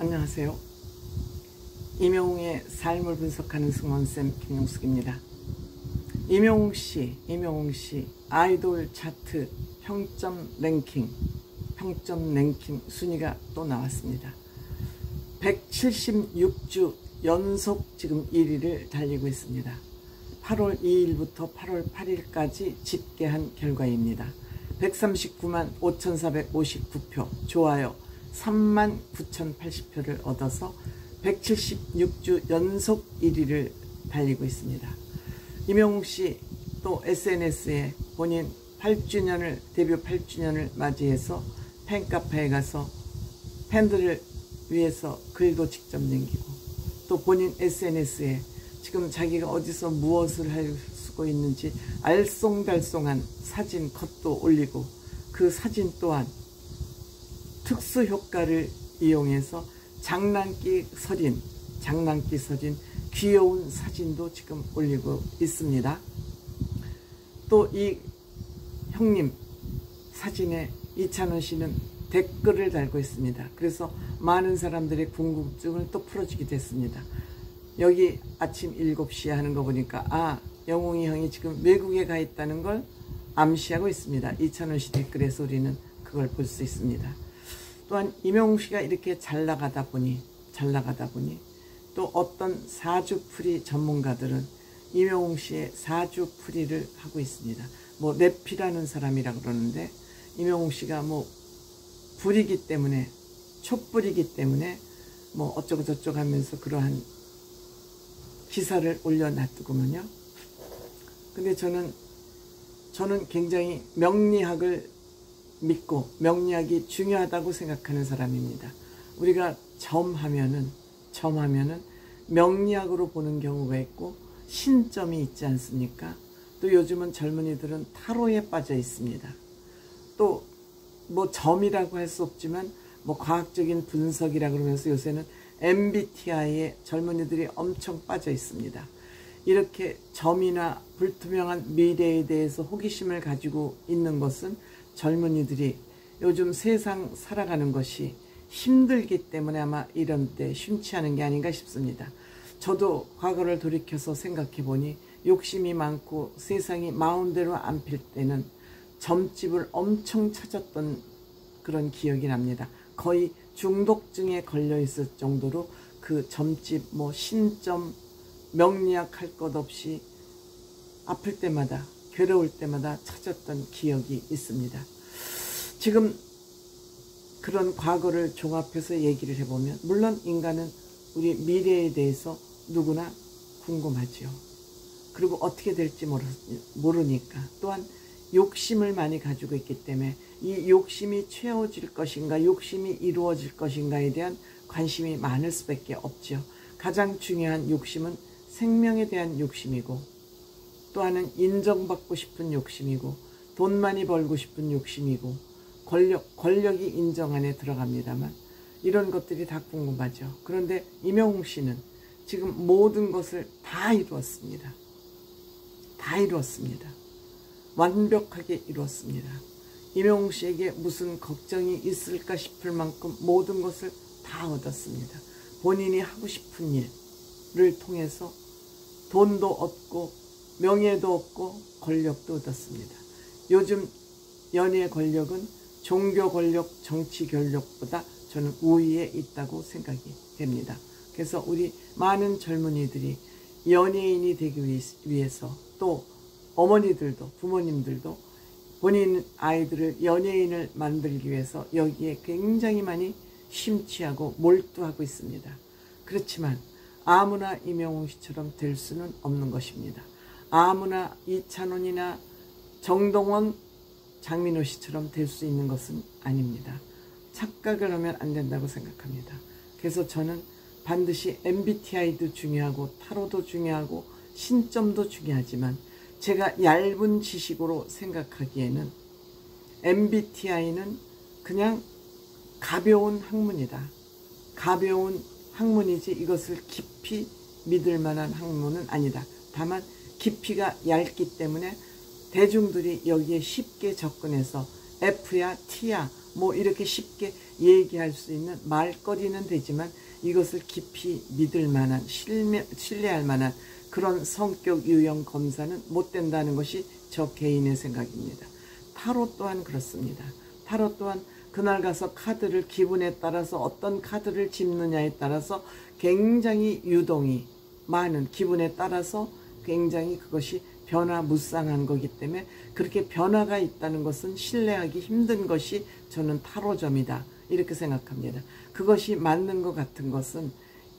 안녕하세요. 임영웅의 삶을 분석하는 승원쌤 김용숙입니다. 임영웅 씨 아이돌 차트 평점 랭킹 순위가 또 나왔습니다. 176주 연속 지금 1위를 달리고 있습니다. 8월 2일부터 8월 8일까지 집계한 결과입니다. 139만 5,459표, 좋아요 39,080표를 얻어서 176주 연속 1위를 달리고 있습니다. 임영웅 씨 또 SNS에 본인 8주년을 데뷔 8주년을 맞이해서 팬카페에 가서 팬들을 위해서 글도 직접 남기고, 또 본인 SNS에 지금 자기가 어디서 무엇을 할 수 있는지 알쏭달쏭한 사진 컷도 올리고, 그 사진 또한 특수 효과를 이용해서 장난기 서린 귀여운 사진도 지금 올리고 있습니다. 또 이 형님 사진에 이찬원 씨는 댓글을 달고 있습니다. 그래서 많은 사람들의 궁금증을 또 풀어주게 됐습니다. 여기 아침 7시에 하는 거 보니까 영웅이 형이 지금 외국에 가 있다는 걸 암시하고 있습니다. 이찬원 씨 댓글에서 우리는 그걸 볼 수 있습니다. 또한 임영웅 씨가 이렇게 잘 나가다 보니 또 어떤 사주풀이 전문가들은 임영웅 씨의 사주풀이를 하고 있습니다. 뭐 래피라는 사람이라 그러는데, 임영웅 씨가 뭐 불이기 때문에, 촛불이기 때문에 뭐 어쩌고 저쩌고 하면서 그러한 기사를 올려놨더구먼요. 근데 저는 굉장히 명리학을 믿고 명리학이 중요하다고 생각하는 사람입니다. 우리가 점하면은 명리학으로 보는 경우가 있고 신점이 있지 않습니까? 또 요즘은 젊은이들은 타로에 빠져 있습니다. 또 뭐 점이라고 할 수 없지만 뭐 과학적인 분석이라 그러면서 요새는 MBTI에 젊은이들이 엄청 빠져 있습니다. 이렇게 점이나 불투명한 미래에 대해서 호기심을 가지고 있는 것은 젊은이들이 요즘 세상 살아가는 것이 힘들기 때문에 아마 이런 때 심취하는 게 아닌가 싶습니다. 저도 과거를 돌이켜서 생각해 보니 욕심이 많고 세상이 마음대로 안 필 때는 점집을 엄청 찾았던 그런 기억이 납니다. 거의 중독증에 걸려 있을 정도로 그 점집, 뭐 신점, 명리학 할 것 없이 아플 때마다, 괴로울 때마다 찾았던 기억이 있습니다. 지금 그런 과거를 종합해서 얘기를 해보면, 물론 인간은 우리 미래에 대해서 누구나 궁금하죠. 그리고 어떻게 될지 모르니까, 또한 욕심을 많이 가지고 있기 때문에 이 욕심이 채워질 것인가, 욕심이 이루어질 것인가에 대한 관심이 많을 수밖에 없죠. 가장 중요한 욕심은 생명에 대한 욕심이고, 또 하나는 인정받고 싶은 욕심이고, 돈 많이 벌고 싶은 욕심이고, 권력이 인정 안에 들어갑니다만, 이런 것들이 다 궁금하죠. 그런데 임영웅 씨는 지금 모든 것을 다 이루었습니다. 완벽하게 이루었습니다. 임영웅 씨에게 무슨 걱정이 있을까 싶을 만큼 모든 것을 다 얻었습니다. 본인이 하고 싶은 일을 통해서 돈도 얻고 명예도 얻고 권력도 얻었습니다. 요즘 연예 권력은 종교 권력, 정치 권력보다 저는 우위에 있다고 생각이 됩니다. 그래서 우리 많은 젊은이들이 연예인이 되기 위해서, 또 어머니들도, 부모님들도 본인 아이들을 연예인을 만들기 위해서 여기에 굉장히 많이 심취하고 몰두하고 있습니다. 그렇지만 아무나 임영웅 씨처럼 될 수는 없는 것입니다. 아무나 이찬원이나 정동원, 장민호 씨처럼 될 수 있는 것은 아닙니다. 착각을 하면 안 된다고 생각합니다. 그래서 저는 반드시 MBTI도 중요하고 타로도 중요하고 신점도 중요하지만, 제가 얇은 지식으로 생각하기에는 MBTI는 그냥 가벼운 학문이다. 가벼운 학문이지 이것을 깊이 믿을 만한 학문은 아니다. 다만 깊이가 얇기 때문에 대중들이 여기에 쉽게 접근해서 F야 T야 뭐 이렇게 쉽게 얘기할 수 있는 말거리는 되지만 이것을 깊이 믿을 만한 신뢰할 만한 그런 성격 유형 검사는 못 된다는 것이 저 개인의 생각입니다. 타로 또한 그렇습니다. 타로 또한 그날 가서 카드를 기분에 따라서 어떤 카드를 짚느냐에 따라서 굉장히 유동이 많은, 기분에 따라서 굉장히 그것이 변화무쌍한 거기 때문에 그렇게 변화가 있다는 것은 신뢰하기 힘든 것이 저는 타로점이다 이렇게 생각합니다. 그것이 맞는 것 같은 것은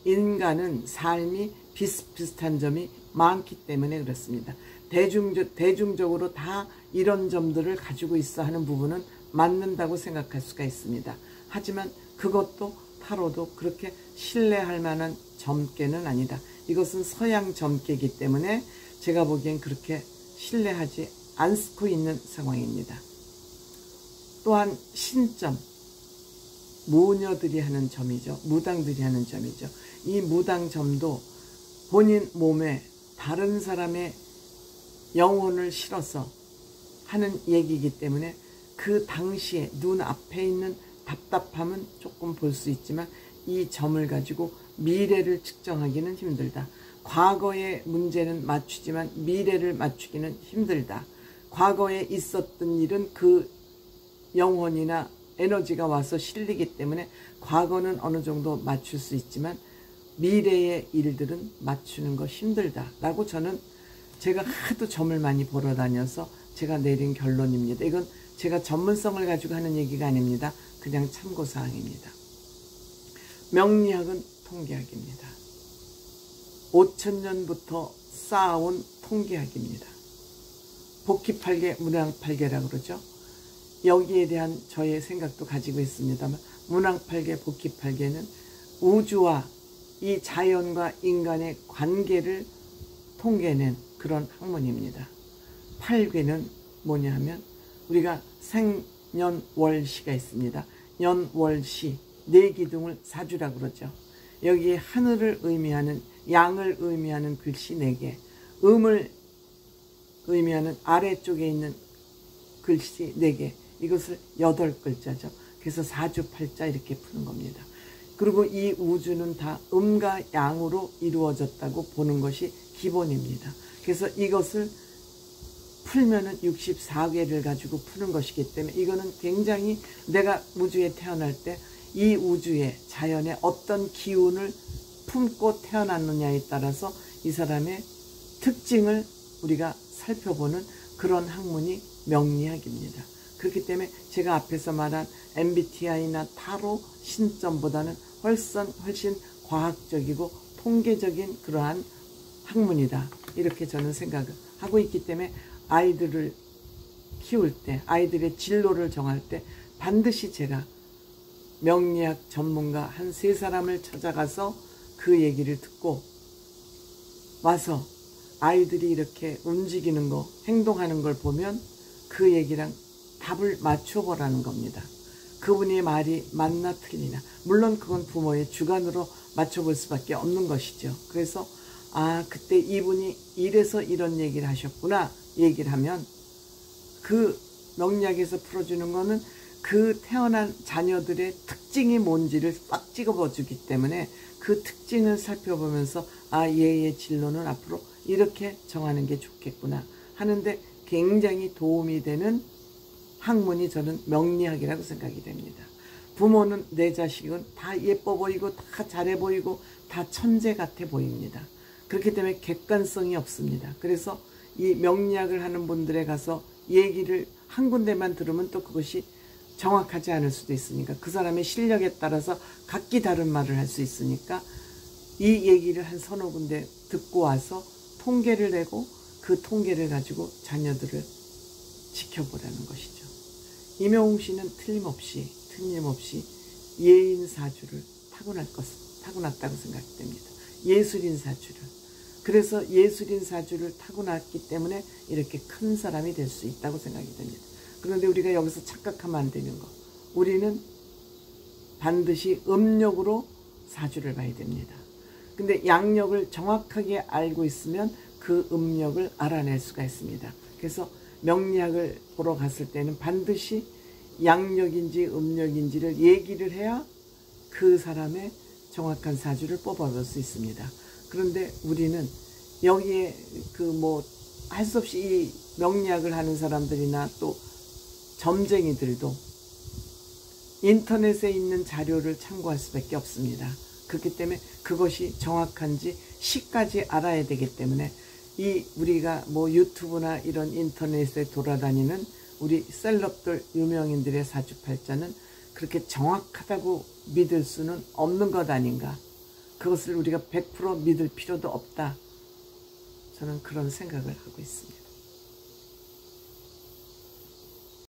인간은 삶이 비슷비슷한 점이 많기 때문에 그렇습니다. 대중적으로 다 이런 점들을 가지고 있어 하는 부분은 맞는다고 생각할 수가 있습니다. 하지만 그것도 타로도 그렇게 신뢰할 만한 점괘는 아니다. 이것은 서양 점괘이기 때문에 제가 보기엔 그렇게 신뢰하지 않고 있는 상황입니다. 또한 신점, 모녀들이 하는 점이죠. 무당들이 하는 점이죠. 이 무당점도 본인 몸에 다른 사람의 영혼을 실어서 하는 얘기이기 때문에 그 당시에 눈앞에 있는 답답함은 조금 볼 수 있지만 이 점을 가지고 미래를 측정하기는 힘들다. 과거의 문제는 맞추지만 미래를 맞추기는 힘들다. 과거에 있었던 일은 그 영혼이나 에너지가 와서 실리기 때문에 과거는 어느 정도 맞출 수 있지만 미래의 일들은 맞추는 거 힘들다 라고 저는 제가 하도 점을 많이 보러 다녀서 제가 내린 결론입니다. 이건 제가 전문성을 가지고 하는 얘기가 아닙니다. 그냥 참고사항입니다. 명리학은 통계학입니다. 5000년부터 쌓아온 통계학입니다. 복귀팔계, 문항팔계라고 그러죠. 여기에 대한 저의 생각도 가지고 있습니다만 문항팔계, 복귀팔계는 우주와 이 자연과 인간의 관계를 통계낸 그런 학문입니다. 팔괴는 뭐냐 하면 우리가 생년월시가 있습니다. 년월시, 내기둥을 사주라고 그러죠. 여기에 하늘을 의미하는, 양을 의미하는 글씨 4개, 음을 의미하는 아래쪽에 있는 글씨 4개, 이것을 8글자죠. 그래서 사주팔자 이렇게 푸는 겁니다. 그리고 이 우주는 다 음과 양으로 이루어졌다고 보는 것이 기본입니다. 그래서 이것을 풀면은 64개를 가지고 푸는 것이기 때문에 이거는 굉장히 내가 우주에 태어날 때 이 우주의 자연의 어떤 기운을 품고 태어났느냐에 따라서 이 사람의 특징을 우리가 살펴보는 그런 학문이 명리학입니다. 그렇기 때문에 제가 앞에서 말한 MBTI나 타로 신점보다는 훨씬 과학적이고 통계적인 그러한 학문이다. 이렇게 저는 생각을 하고 있기 때문에 아이들을 키울 때, 아이들의 진로를 정할 때 반드시 제가 명리학 전문가 한 3사람을 찾아가서 그 얘기를 듣고 와서 아이들이 이렇게 움직이는 거, 행동하는 걸 보면 그 얘기랑 답을 맞춰보라는 겁니다. 그분의 말이 맞나 틀리나. 물론 그건 부모의 주관으로 맞춰볼 수밖에 없는 것이죠. 그래서 아, 그때 이분이 이래서 이런 얘기를 하셨구나 얘기를 하면 그 명리학에서 풀어주는 거는 그 태어난 자녀들의 특징이 뭔지를 딱 찍어주기 때문에 그 특징을 살펴보면서 아, 얘의 진로는 앞으로 이렇게 정하는 게 좋겠구나 하는데 굉장히 도움이 되는 학문이 저는 명리학이라고 생각이 됩니다. 부모는 내 자식은 다 예뻐 보이고 다 잘해 보이고 다 천재 같아 보입니다. 그렇기 때문에 객관성이 없습니다. 그래서 이 명리학을 하는 분들에 가서 얘기를 한 군데만 들으면 또 그것이 정확하지 않을 수도 있으니까 그 사람의 실력에 따라서 각기 다른 말을 할 수 있으니까 이 얘기를 한 서너 군데 듣고 와서 통계를 내고 그 통계를 가지고 자녀들을 지켜보라는 것이죠. 임영웅 씨는 틀림없이 예인사주를 타고났다고 생각됩니다. 예술인사주를. 그래서 예술인사주를 타고났기 때문에 이렇게 큰 사람이 될 수 있다고 생각이 됩니다. 그런데 우리가 여기서 착각하면 안 되는 거. 우리는 반드시 음력으로 사주를 봐야 됩니다. 근데 양력을 정확하게 알고 있으면 그 음력을 알아낼 수가 있습니다. 그래서 명리학을 보러 갔을 때는 반드시 양력인지 음력인지를 얘기를 해야 그 사람의 정확한 사주를 뽑아볼 수 있습니다. 그런데 우리는 여기에 그 뭐 할 수 없이 이 명리학을 하는 사람들이나 또 점쟁이들도 인터넷에 있는 자료를 참고할 수밖에 없습니다. 그렇기 때문에 그것이 정확한지 시까지 알아야 되기 때문에 이 우리가 뭐 유튜브나 이런 인터넷에 돌아다니는 우리 셀럽들 유명인들의 사주팔자는 그렇게 정확하다고 믿을 수는 없는 것 아닌가. 그것을 우리가 100% 믿을 필요도 없다. 저는 그런 생각을 하고 있습니다.